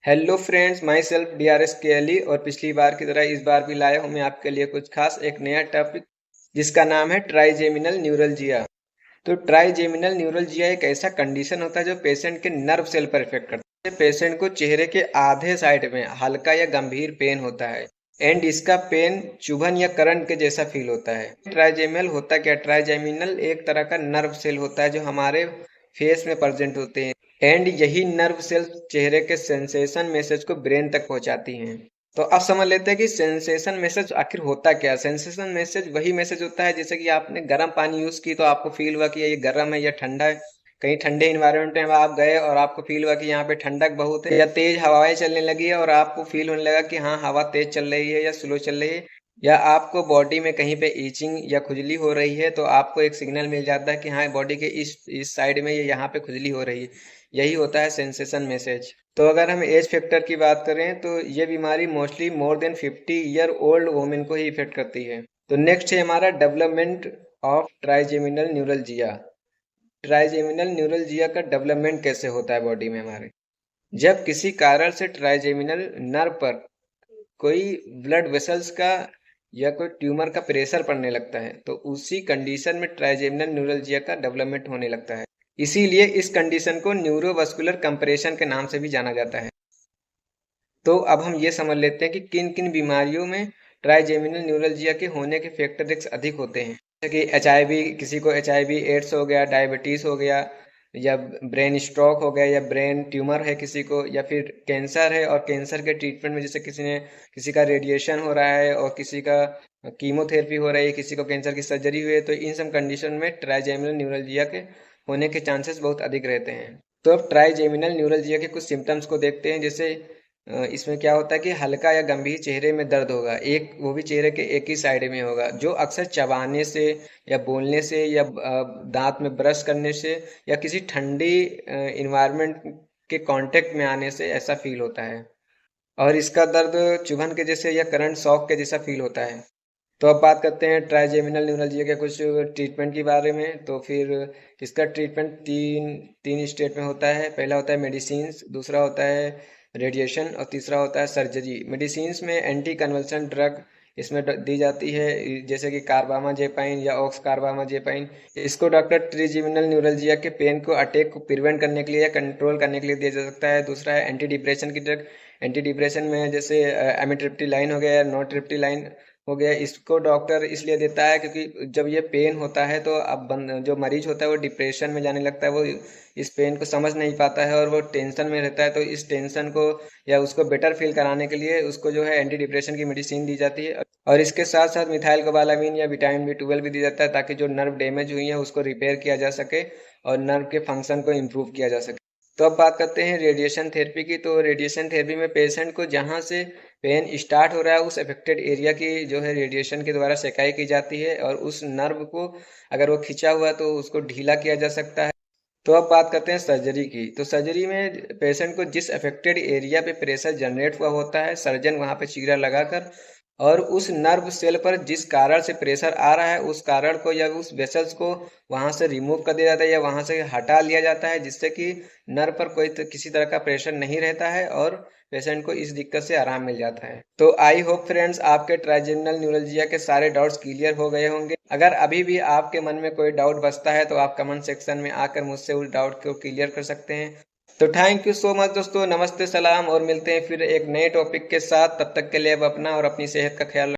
Hello friends, my self DRS केली और पिछली बार की तरह इस बार भी लाया हूँ मैं आपके लिए कुछ खास एक नया टॉपिक जिसका नाम है ट्राइजेमिनल न्यूरलजिया। तो ट्राइजेमिनल न्यूरलजिया एक ऐसा कंडीशन होता है जो पेशेंट के नर्व सेल पर इफेक्ट करता है। पेशेंट को चेहरे के आधे साइड में हल्का या गंभीर पेन होता है एंड इसका पेन चुभन या करंट के जैसा फील होता है। ट्राइजेमिनल होता क्या? ट्राइजेमिनल एक तरह का नर्व सेल होता है जो हमारे फेस में प्रेजेंट होते हैं एंड यही नर्व सेल चेहरे के सेंसेशन मैसेज को ब्रेन तक पहुंचाती हैं। तो अब समझ लेते हैं कि सेंसेशन मैसेज आखिर होता क्या है। सेंसेशन मैसेज वही मैसेज होता है जैसे कि आपने गर्म पानी यूज की तो आपको फील हुआ कि ये गर्म है या ठंडा है। कहीं ठंडे इन्वायरमेंट में आप गए और आपको फील हुआ कि यहाँ पे ठंडक बहुत है, या तेज हवाएं चलने लगी है और आपको फील होने लगा कि हाँ हवा तेज चल रही है या स्लो चल रही है, या आपको बॉडी में कहीं पे ईचिंग या खुजली हो रही है तो आपको एक सिग्नल मिल जाता है कि हाँ बॉडी के इस साइड में ये यहाँ पे खुजली हो रही है। यही होता है सेंसेशन मैसेज। तो अगर हम एज फैक्टर की बात करें तो ये बीमारी mostly more than 50 year old women को ही इफेक्ट करती है। तो नेक्स्ट है हमारा development of trigeminal neuralgia. Trigeminal neuralgia का डेवलपमेंट कैसे होता है बॉडी में हमारे? जब किसी कारण से ट्राइजेमिनल नर्व पर कोई ब्लड वेसल्स का या कोई ट्यूमर का प्रेशर पड़ने लगता है तो उसी कंडीशन में ट्राइजेमिनल न्यूरलजिया का डेवलपमेंट होने लगता है। इसीलिए इस कंडीशन को न्यूरोवास्कुलर कंप्रेशन के नाम से भी जाना जाता है। तो अब हम ये समझ लेते हैं कि किन किन बीमारियों में ट्राइजेमिनल न्यूरलजिया के होने के फैक्टर रिस्क अधिक होते हैं। जैसे कि HIV, किसी को HIV एड्स हो गया, डायबिटीज हो गया, या ब्रेन स्ट्रोक हो गया, या ब्रेन ट्यूमर है किसी को, या फिर कैंसर है और कैंसर के ट्रीटमेंट में जैसे किसी का रेडिएशन हो रहा है और किसी का कीमोथेरेपी हो रही है, किसी को कैंसर की सर्जरी हुई है, तो इन सब कंडीशन में ट्राइजेमिनल न्यूरलजिया के होने के चांसेस बहुत अधिक रहते हैं। तो अब ट्राइजेमिनल न्यूरलजिया के कुछ सिम्टम्स को देखते हैं। जैसे इसमें क्या होता है कि हल्का या गंभीर चेहरे में दर्द होगा, एक वो भी चेहरे के एक ही साइड में होगा, जो अक्सर चबाने से या बोलने से या दांत में ब्रश करने से या किसी ठंडी इन्वायरमेंट के कांटेक्ट में आने से ऐसा फील होता है। और इसका दर्द चुभन के जैसे या करंट शॉक के जैसा फील होता है। तो अब बात करते हैं ट्राइजेमिनल न्यूरलजिया के कुछ ट्रीटमेंट के बारे में। तो फिर इसका ट्रीटमेंट तीन तीन स्टेट में होता है। पहला होता है मेडिसिन्स, दूसरा होता है रेडिएशन और तीसरा होता है सर्जरी। मेडिसिन्स में एंटी कन्वल्सन ड्रग इसमें दी जाती है, जैसे कि कार्बामाजेपाइन या ऑक्स कार्बामाजेपाइन। इसको डॉक्टर ट्राइजेमिनल न्यूरलजिया के पेन को अटैक को प्रिवेंट करने के लिए या कंट्रोल करने के लिए दिया जा सकता है। दूसरा है एंटी डिप्रेशन की ड्रग। एंटी डिप्रेशन में जैसे एमिट्रिप्टिलाइन हो गया या नॉरट्रिप्टिलाइन हो गया। इसको डॉक्टर इसलिए देता है क्योंकि जब ये पेन होता है तो अब जो मरीज होता है वो डिप्रेशन में जाने लगता है, वो इस पेन को समझ नहीं पाता है और वो टेंशन में रहता है। तो इस टेंशन को या उसको बेटर फील कराने के लिए उसको जो है एंटी डिप्रेशन की मेडिसिन दी जाती है। और इसके साथ साथ मिथाइल कोबालामिन या विटामिन B12 भी दी जाता है ताकि जो नर्व डैमेज हुई है उसको रिपेयर किया जा सके और नर्व के फंक्शन को इम्प्रूव किया जा सके। तो अब बात करते हैं रेडिएशन थेरेपी की। तो रेडिएशन थेरेपी में पेशेंट को जहाँ से पेन स्टार्ट हो रहा है उस अफेक्टेड एरिया की जो है रेडिएशन के द्वारा सेकाई की जाती है और उस नर्व को अगर वो खिंचा हुआ है तो उसको ढीला किया जा सकता है। तो अब बात करते हैं सर्जरी की। तो सर्जरी में पेशेंट को जिस अफेक्टेड एरिया पे प्रेशर जनरेट हुआ होता है, सर्जन वहां पे चीरा लगाकर और उस नर्व सेल पर जिस कारण से प्रेशर आ रहा है उस कारण को या उस वेसल्स को वहां से रिमूव कर दिया जाता है या वहां से हटा लिया जाता है, जिससे कि नर्व पर किसी तरह का प्रेशर नहीं रहता है और पेशेंट को इस दिक्कत से आराम मिल जाता है। तो आई होप फ्रेंड्स आपके ट्राइजेमिनल न्यूरलजिया के सारे डाउट्स क्लियर हो गए होंगे। अगर अभी भी आपके मन में कोई डाउट बचता है तो आप कमेंट सेक्शन में आकर मुझसे उस डाउट को क्लियर कर सकते हैं। तो थैंक यू सो मच दोस्तों, नमस्ते, सलाम, और मिलते हैं फिर एक नए टॉपिक के साथ। तब तक के लिए अब अपना और अपनी सेहत का ख्याल